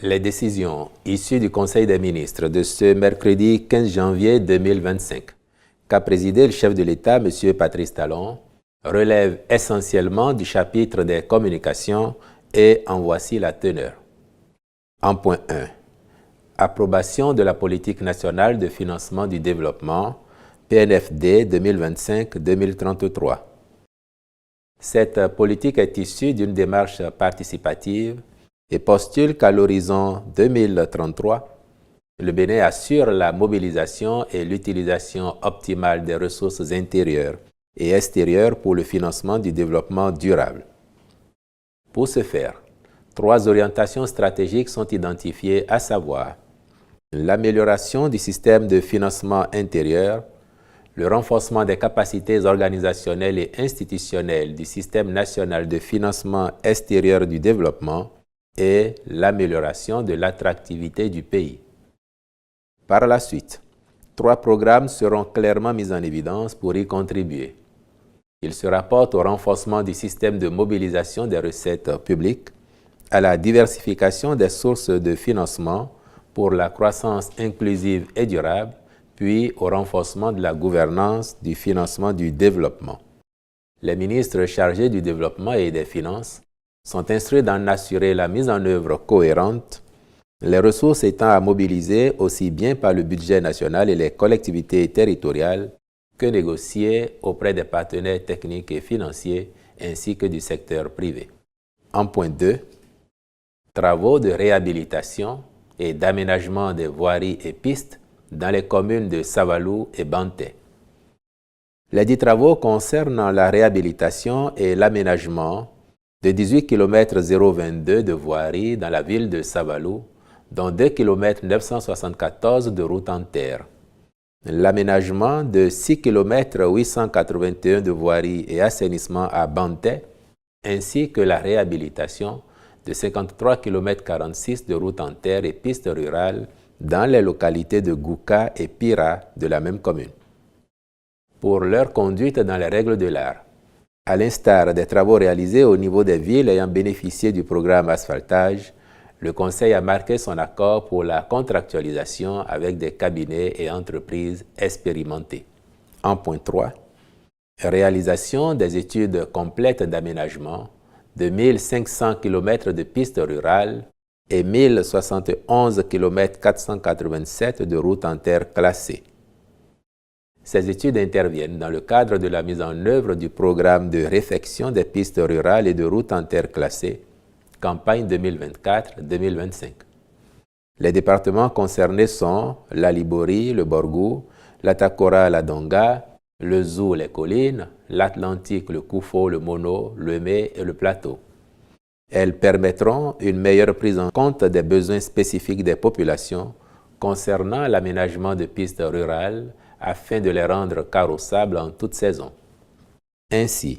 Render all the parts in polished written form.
Les décisions issues du Conseil des ministres de ce mercredi 15 janvier 2025, qu'a présidé le chef de l'État, M. Patrice Talon, relèvent essentiellement du chapitre des communications et en voici la teneur. En point 1. Approbation de la politique nationale de financement du développement, PNFD 2025-2033. Cette politique est issue d'une démarche participative et postule qu'à l'horizon 2033, le Bénin assure la mobilisation et l'utilisation optimale des ressources intérieures et extérieures pour le financement du développement durable. Pour ce faire, 3 orientations stratégiques sont identifiées, à savoir l'amélioration du système de financement intérieur, le renforcement des capacités organisationnelles et institutionnelles du système national de financement extérieur du développement et l'amélioration de l'attractivité du pays. Par la suite, 3 programmes seront clairement mis en évidence pour y contribuer. Ils se rapportent au renforcement du système de mobilisation des recettes publiques, à la diversification des sources de financement pour la croissance inclusive et durable, puis au renforcement de la gouvernance du financement du développement. Les ministres chargés du développement et des finances sont instruits d'en assurer la mise en œuvre cohérente, les ressources étant à mobiliser aussi bien par le budget national et les collectivités territoriales que négociées auprès des partenaires techniques et financiers ainsi que du secteur privé. En point 2, travaux de réhabilitation et d'aménagement des voiries et pistes dans les communes de Savalou et Banté. Les 10 travaux concernent la réhabilitation et l'aménagement de 18 km 022 de voiries dans la ville de Savalou, dont 2 km 974 de route en terre, l'aménagement de 6 km 881 de voiries et assainissement à Banté, ainsi que la réhabilitation de 53 km 46 de route en terre et pistes rurales dans les localités de Gouka et Pira de la même commune. Pour leur conduite dans les règles de l'art, à l'instar des travaux réalisés au niveau des villes ayant bénéficié du programme asphaltage, le Conseil a marqué son accord pour la contractualisation avec des cabinets et entreprises expérimentés. En point 3, réalisation des études complètes d'aménagement de 1500 km de pistes rurales et 1071 km 487 de routes en terre classées. Ces études interviennent dans le cadre de la mise en œuvre du programme de réfection des pistes rurales et de routes en terre classées, campagne 2024-2025. Les départements concernés sont la Libori, le Borgou, la Takora, la Donga, le Zou, les collines, l'Atlantique, le Koufo, le Mono, le Mé et le Plateau. Elles permettront une meilleure prise en compte des besoins spécifiques des populations concernant l'aménagement de pistes rurales afin de les rendre carrossables en toute saison. Ainsi,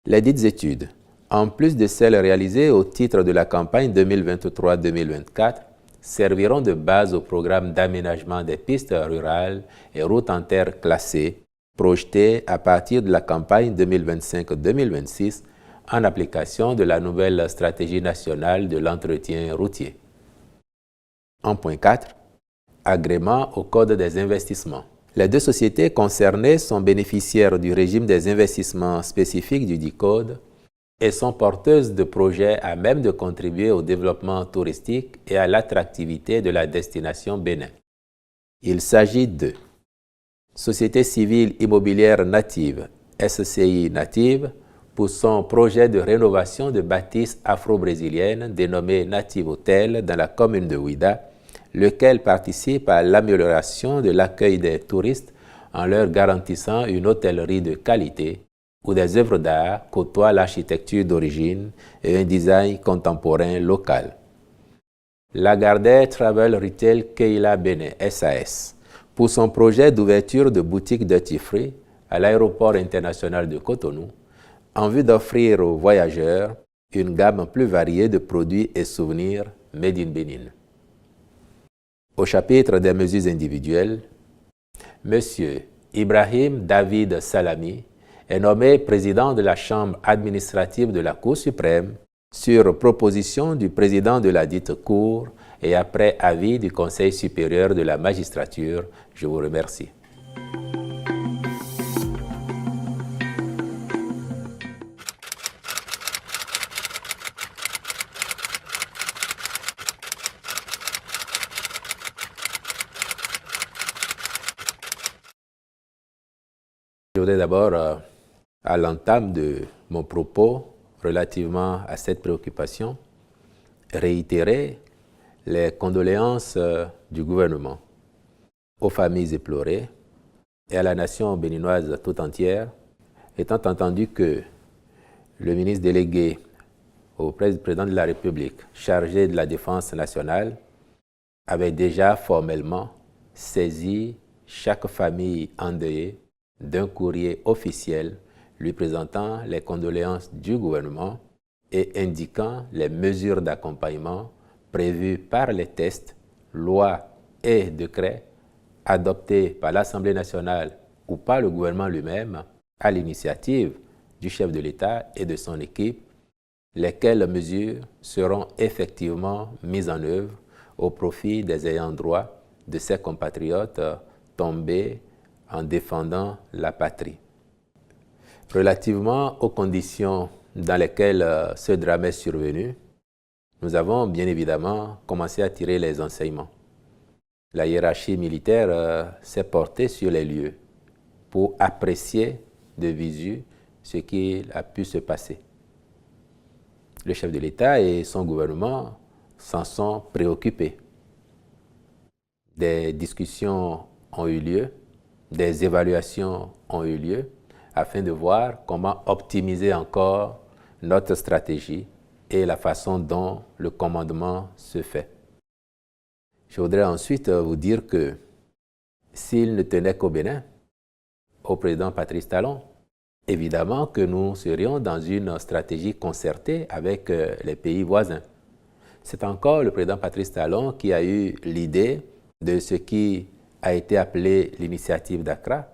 les dites études, en plus de celles réalisées au titre de la campagne 2023-2024, serviront de base au programme d'aménagement des pistes rurales et routes en terre classées, projeté à partir de la campagne 2025-2026 en application de la nouvelle stratégie nationale de l'entretien routier. En point 4, agrément au Code des investissements. Les 2 sociétés concernées sont bénéficiaires du régime des investissements spécifiques du dit Code et sont porteuses de projets à même de contribuer au développement touristique et à l'attractivité de la destination Bénin. Il s'agit de Société civile immobilière native, SCI Native, pour son projet de rénovation de bâtisses afro-brésiliennes dénommé Native Hotel dans la commune de Ouida, lequel participe à l'amélioration de l'accueil des touristes en leur garantissant une hôtellerie de qualité où des œuvres d'art côtoient l'architecture d'origine et un design contemporain local. Lagardère Travel Retail Keila Bénin SAS, pour son projet d'ouverture de boutiques Duty Free à l'aéroport international de Cotonou, en vue d'offrir aux voyageurs une gamme plus variée de produits et souvenirs made in Bénin. Au chapitre des mesures individuelles, M. Ibrahim David Salami est nommé président de la Chambre administrative de la Cour suprême sur proposition du président de la dite Cour et après avis du Conseil supérieur de la magistrature. Je vous remercie. Je voudrais d'abord, à l'entame de mon propos relativement à cette préoccupation, réitérer les condoléances du gouvernement aux familles éplorées et à la nation béninoise tout entière, étant entendu que le ministre délégué auprès du président de la République chargé de la défense nationale avait déjà formellement saisi chaque famille endeuillée d'un courrier officiel lui présentant les condoléances du gouvernement et indiquant les mesures d'accompagnement prévues par les textes, lois et décrets adoptés par l'Assemblée nationale ou par le gouvernement lui-même à l'initiative du chef de l'État et de son équipe, lesquelles mesures seront effectivement mises en œuvre au profit des ayants droit de ses compatriotes tombés en défendant la patrie. Relativement aux conditions dans lesquelles ce drame est survenu, nous avons bien évidemment commencé à tirer les enseignements. La hiérarchie militaire s'est portée sur les lieux pour apprécier de visu ce qui a pu se passer. Le chef de l'État et son gouvernement s'en sont préoccupés. Des discussions ont eu lieu, des évaluations ont eu lieu afin de voir comment optimiser encore notre stratégie et la façon dont le commandement se fait. Je voudrais ensuite vous dire que s'il ne tenait qu'au Bénin, au président Patrice Talon, évidemment que nous serions dans une stratégie concertée avec les pays voisins. C'est encore le président Patrice Talon qui a eu l'idée de ce qui a été appelé l'initiative d'Accra,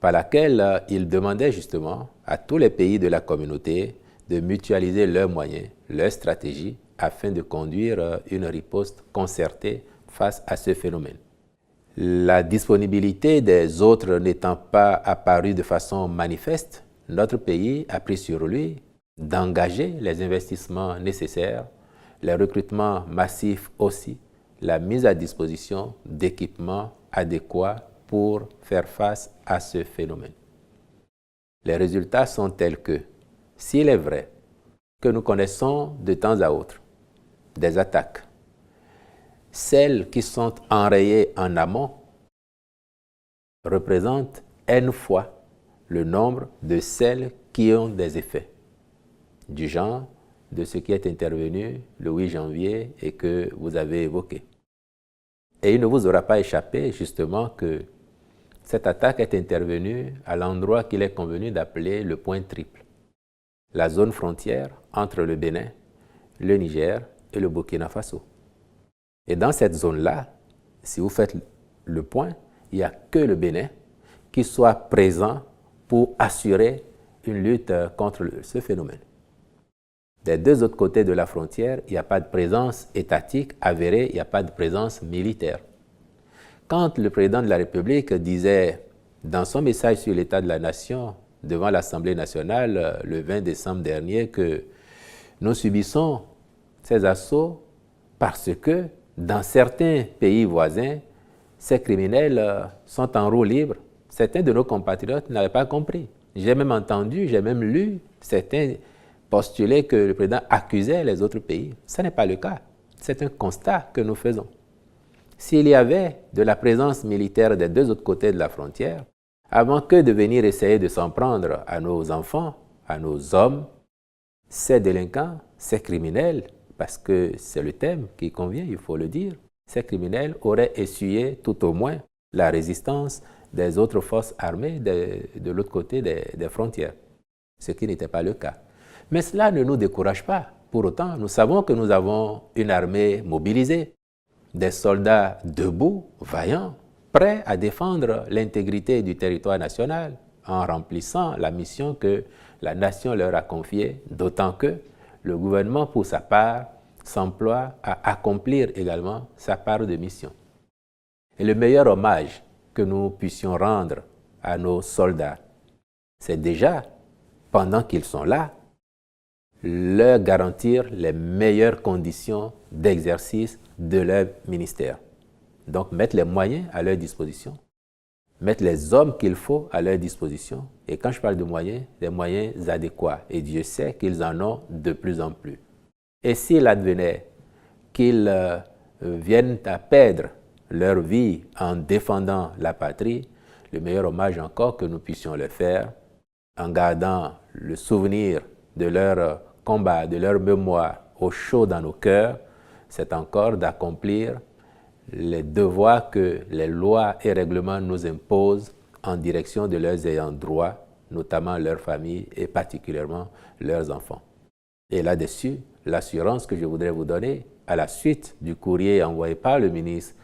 par laquelle il demandait justement à tous les pays de la communauté de mutualiser leurs moyens, leurs stratégies, afin de conduire une riposte concertée face à ce phénomène. La disponibilité des autres n'étant pas apparue de façon manifeste, notre pays a pris sur lui d'engager les investissements nécessaires, les recrutements massifs aussi, la mise à disposition d'équipements adéquats pour faire face à ce phénomène. Les résultats sont tels que, s'il est vrai que nous connaissons de temps à autre des attaques, celles qui sont enrayées en amont représentent N fois le nombre de celles qui ont des effets, du genre de ce qui est intervenu le 8 janvier et que vous avez évoqué. Et il ne vous aura pas échappé justement que cette attaque est intervenue à l'endroit qu'il est convenu d'appeler le point triple, la zone frontière entre le Bénin, le Niger et le Burkina Faso. Et dans cette zone-là, si vous faites le point, il n'y a que le Bénin qui soit présent pour assurer une lutte contre ce phénomène. Des deux autres côtés de la frontière, il n'y a pas de présence étatique avérée, il n'y a pas de présence militaire. Quand le président de la République disait dans son message sur l'état de la nation devant l'Assemblée nationale le 20 décembre dernier que nous subissons ces assauts parce que dans certains pays voisins, ces criminels sont en roue libre, certains de nos compatriotes n'avaient pas compris. J'ai même entendu, j'ai même lu certains postuler que le président accusait les autres pays. Ce n'est pas le cas. C'est un constat que nous faisons. S'il y avait de la présence militaire des deux autres côtés de la frontière, avant que de venir essayer de s'en prendre à nos enfants, à nos hommes, ces délinquants, ces criminels, parce que c'est le thème qui convient, il faut le dire, ces criminels auraient essuyé tout au moins la résistance des autres forces armées de l'autre côté des frontières, ce qui n'était pas le cas. Mais cela ne nous décourage pas. Pour autant, nous savons que nous avons une armée mobilisée, des soldats debout, vaillants, prêts à défendre l'intégrité du territoire national en remplissant la mission que la nation leur a confiée, d'autant que le gouvernement, pour sa part, s'emploie à accomplir également sa part de mission. Et le meilleur hommage que nous puissions rendre à nos soldats, c'est déjà, pendant qu'ils sont là, leur garantir les meilleures conditions d'exercice de leur ministère. Donc mettre les moyens à leur disposition, mettre les hommes qu'il faut à leur disposition. Et quand je parle de moyens, des moyens adéquats. Et Dieu sait qu'ils en ont de plus en plus. Et s'il advenait qu'ils viennent à perdre leur vie en défendant la patrie, le meilleur hommage encore que nous puissions leur faire, en gardant le souvenir de leur combat, de leur mémoire au chaud dans nos cœurs, c'est encore d'accomplir les devoirs que les lois et règlements nous imposent en direction de leurs ayants droit, notamment leurs familles et particulièrement leurs enfants. Et là-dessus, l'assurance que je voudrais vous donner, à la suite du courrier envoyé par le ministre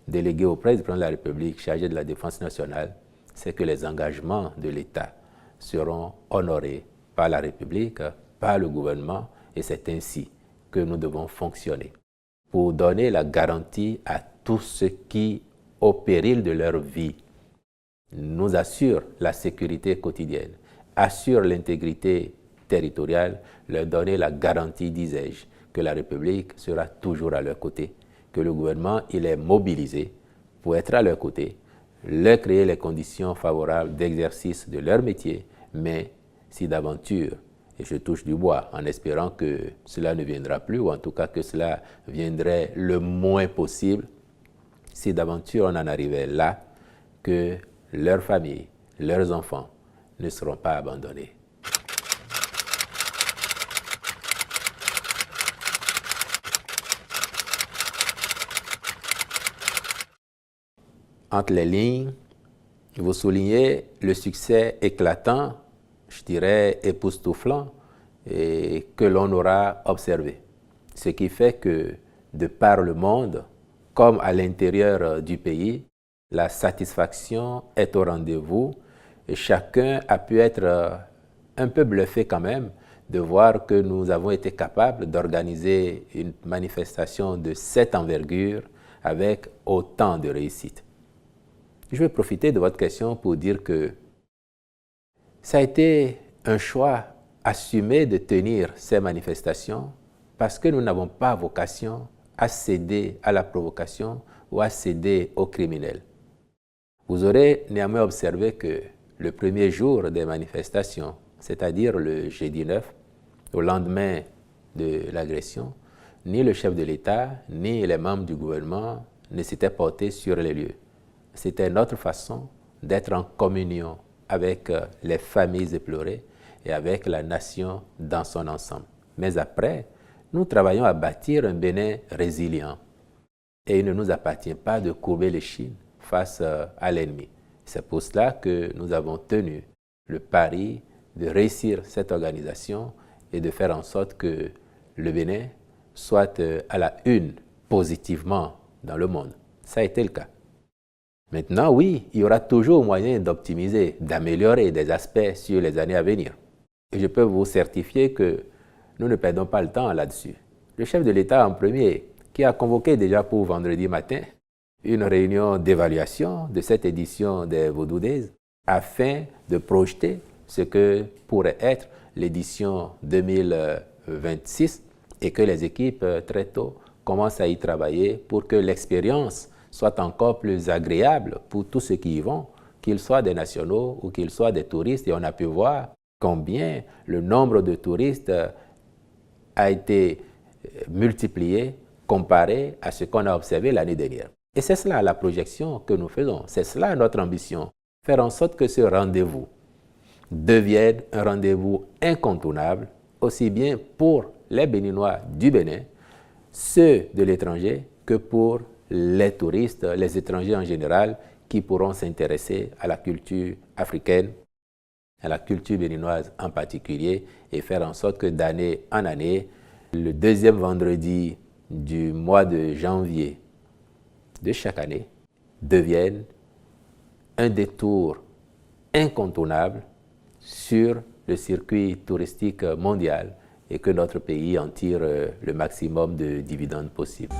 délégué auprès du président de la République chargé de la Défense nationale, c'est que les engagements de l'État seront honorés par la République, par le gouvernement, et c'est ainsi que nous devons fonctionner pour donner la garantie à tous ceux qui, au péril de leur vie, nous assurent la sécurité quotidienne, assurent l'intégrité territoriale, leur donner la garantie, disais-je, que la République sera toujours à leur côté, que le gouvernement il est mobilisé pour être à leur côté, leur créer les conditions favorables d'exercice de leur métier, mais si d'aventure, et je touche du bois en espérant que cela ne viendra plus, ou en tout cas que cela viendrait le moins possible, si d'aventure on en arrivait là, que leurs familles, leurs enfants ne seront pas abandonnés. Entre les lignes, vous soulignez le succès éclatant, je dirais époustouflant, et que l'on aura observé. Ce qui fait que, de par le monde, comme à l'intérieur du pays, la satisfaction est au rendez-vous et chacun a pu être un peu bluffé quand même de voir que nous avons été capables d'organiser une manifestation de cette envergure avec autant de réussite. Je vais profiter de votre question pour dire que ça a été un choix assumé de tenir ces manifestations parce que nous n'avons pas vocation à céder à la provocation ou à céder aux criminels. Vous aurez néanmoins observé que le premier jour des manifestations, c'est-à-dire le jeudi 9, au lendemain de l'agression, ni le chef de l'État, ni les membres du gouvernement ne s'étaient portés sur les lieux. C'était notre façon d'être en communion avec les familles éplorées et avec la nation dans son ensemble. Mais après, nous travaillons à bâtir un Bénin résilient. Et il ne nous appartient pas de courber l'échine face à l'ennemi. C'est pour cela que nous avons tenu le pari de réussir cette organisation et de faire en sorte que le Bénin soit à la une positivement dans le monde. Ça a été le cas. Maintenant, oui, il y aura toujours moyen d'optimiser, d'améliorer des aspects sur les années à venir. Et je peux vous certifier que nous ne perdons pas le temps là-dessus. Le chef de l'État en premier, qui a convoqué déjà pour vendredi matin une réunion d'évaluation de cette édition des Vodou Days afin de projeter ce que pourrait être l'édition 2026 et que les équipes très tôt commencent à y travailler pour que l'expérience soit encore plus agréable pour tous ceux qui y vont, qu'ils soient des nationaux ou qu'ils soient des touristes. Et on a pu voir combien le nombre de touristes a été multiplié comparé à ce qu'on a observé l'année dernière. Et c'est cela la projection que nous faisons, c'est cela notre ambition, faire en sorte que ce rendez-vous devienne un rendez-vous incontournable, aussi bien pour les Béninois du Bénin, ceux de l'étranger, que pour les touristes, les étrangers en général, qui pourront s'intéresser à la culture africaine, à la culture béninoise en particulier, et faire en sorte que d'année en année, le deuxième vendredi du mois de janvier de chaque année devienne un détour incontournable sur le circuit touristique mondial et que notre pays en tire le maximum de dividendes possible.